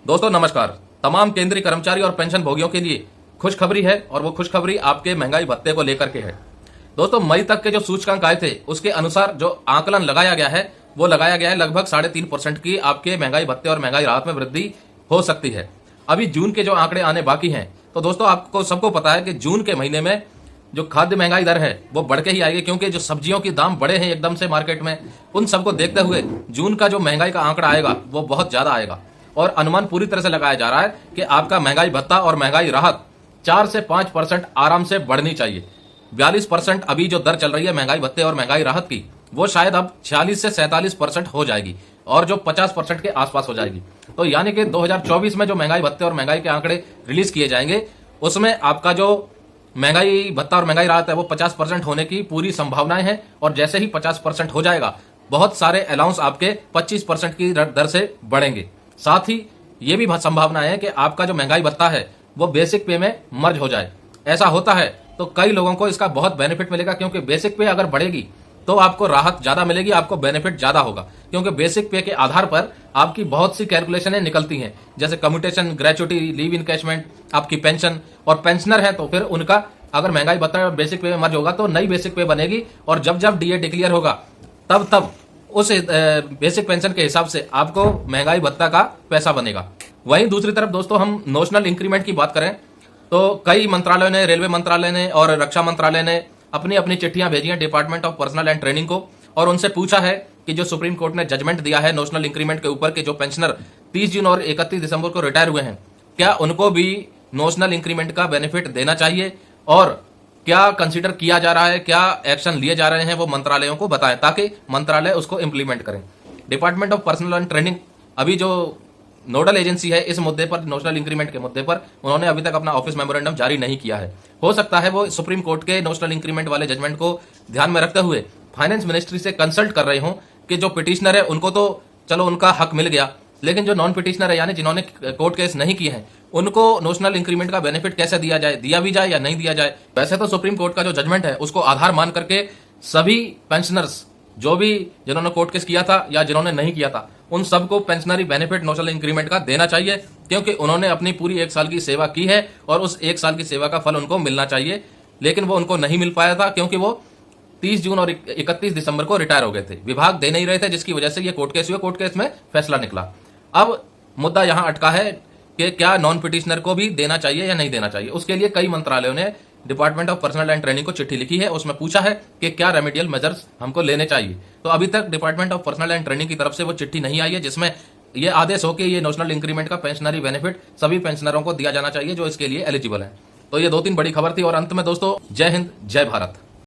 दोस्तों नमस्कार। तमाम केंद्रीय कर्मचारी और पेंशन भोगियों के लिए खुशखबरी है और वो खुशखबरी आपके महंगाई भत्ते को लेकर के है। दोस्तों मई तक के जो सूचकांक आए थे उसके अनुसार जो आकलन लगाया गया है वो लगाया गया है लगभग 3.5% की आपके महंगाई भत्ते और महंगाई राहत में वृद्धि हो सकती है। अभी जून के जो आंकड़े आने बाकी हैं तो दोस्तों आपको सबको पता है कि जून के महीने में जो खाद्य महंगाई दर है वो बढ़ के ही आएगी, क्योंकि जो सब्जियों की दाम बढ़े हैं एकदम से मार्केट में, उन सबको देखते हुए जून का जो महंगाई का आंकड़ा आएगा वो बहुत ज्यादा आएगा। और अनुमान पूरी तरह से लगाया जा रहा है कि आपका महंगाई भत्ता और महंगाई राहत 4 से 5% आराम से बढ़नी चाहिए। 42% अभी जो दर चल रही है महंगाई भत्ते और महंगाई राहत की, वो शायद अब 46 से 47% हो जाएगी और जो 50% के आसपास हो जाएगी। तो यानी कि 2024 में जो महंगाई भत्ते और महंगाई के आंकड़े रिलीज किए जाएंगे उसमें आपका जो महंगाई भत्ता और महंगाई राहत है वो 50% होने की पूरी संभावनाएं हैं। और जैसे ही 50% हो जाएगा बहुत सारे अलाउंस आपके 25% की दर से बढ़ेंगे। साथ ही ये भी संभावना है कि आपका जो महंगाई भत्ता है वो बेसिक पे में मर्ज हो जाए। ऐसा होता है तो कई लोगों को इसका बहुत बेनिफिट मिलेगा, क्योंकि बेसिक पे अगर बढ़ेगी तो आपको राहत ज्यादा मिलेगी, आपको बेनिफिट ज्यादा होगा। क्योंकि बेसिक पे के आधार पर आपकी बहुत सी कैलकुलेशनें निकलती हैं, जैसे कम्यूटेशन, ग्रेचुटी, लीव इनकैशमेंट, आपकी पेंशन। और पेंशनर है तो फिर उनका अगर महंगाई भत्ता बेसिक पे में मर्ज होगा तो नई बेसिक पे बनेगी और जब जब डीए डिक्लेयर होगा तब उस बेसिक पेंशन के हिसाब से आपको महंगाई भत्ता का पैसा बनेगा। वहीं दूसरी तरफ दोस्तों हम नोशनल इंक्रीमेंट की बात करें तो कई मंत्रालयों ने, रेलवे मंत्रालय ने और रक्षा मंत्रालय ने अपनी अपनी चिट्ठियां भेजी हैं department of personal and training को और उनसे पूछा है कि जो सुप्रीम कोर्ट ने जजमेंट दिया है नोशनल इंक्रीमेंट के ऊपर के जो पेंशनर 30 जून और 31 दिसंबर को रिटायर हुए हैं, क्या उनको भी नोशनल इंक्रीमेंट का बेनिफिट देना चाहिए और क्या कंसीडर किया जा रहा है, क्या एक्शन लिए जा रहे हैं, वो मंत्रालयों को बताएं ताकि मंत्रालय उसको इंप्लीमेंट करें। Department of personal and training अभी जो नोडल एजेंसी है इस मुद्दे पर, नोशनल इंक्रीमेंट के मुद्दे पर, उन्होंने अभी तक अपना ऑफिस मेमोरेंडम जारी नहीं किया है। हो सकता है वो सुप्रीम कोर्ट के नोशनल इंक्रीमेंट वाले जजमेंट को ध्यान में रखते हुए फाइनेंस मिनिस्ट्री से कंसल्ट कर रहे हों कि जो पिटिशनर है उनको तो चलो उनका हक मिल गया, लेकिन जो नॉन पिटिशनर है यानी जिन्होंने कोर्ट केस नहीं किए हैं उनको नोशनल इंक्रीमेंट का बेनिफिट कैसे दिया जाए, दिया भी जाए या नहीं दिया जाए। वैसे तो सुप्रीम कोर्ट का जो जजमेंट है उसको आधार मान करके सभी पेंशनर्स जो भी जिन्होंने कोर्ट केस किया था या जिन्होंने नहीं किया था उन सबको पेंशनरी बेनिफिट नोशनल इंक्रीमेंट का देना चाहिए, क्योंकि उन्होंने अपनी पूरी 1 साल की सेवा की है और उस 1 साल की सेवा का फल उनको मिलना चाहिए। लेकिन वो उनको नहीं मिल पाया था क्योंकि वो 30 जून और 31 दिसंबर को रिटायर हो गए थे, विभाग दे नहीं रहे थे, जिसकी वजह से ये कोर्ट केस हुआ। कोर्ट केस में फैसला निकला। अब मुद्दा यहां अटका है कि क्या नॉन पिटिशनर को भी देना चाहिए या नहीं देना चाहिए। उसके लिए कई मंत्रालयों ने department of personal and training को चिट्ठी लिखी है, उसमें पूछा है कि क्या रेमेडियल मेजर्स हमको लेने चाहिए। तो अभी तक department of personal and training की तरफ से वो चिट्ठी नहीं आई है जिसमें ये आदेश हो कि ये नोशनल इंक्रीमेंट का पेंशनरी बेनिफिट सभी पेंशनरों को दिया जाना चाहिए जो इसके लिए एलिजिबल है। तो ये 2-3 बड़ी खबर थी और अंत में दोस्तों जय हिंद, जय भारत।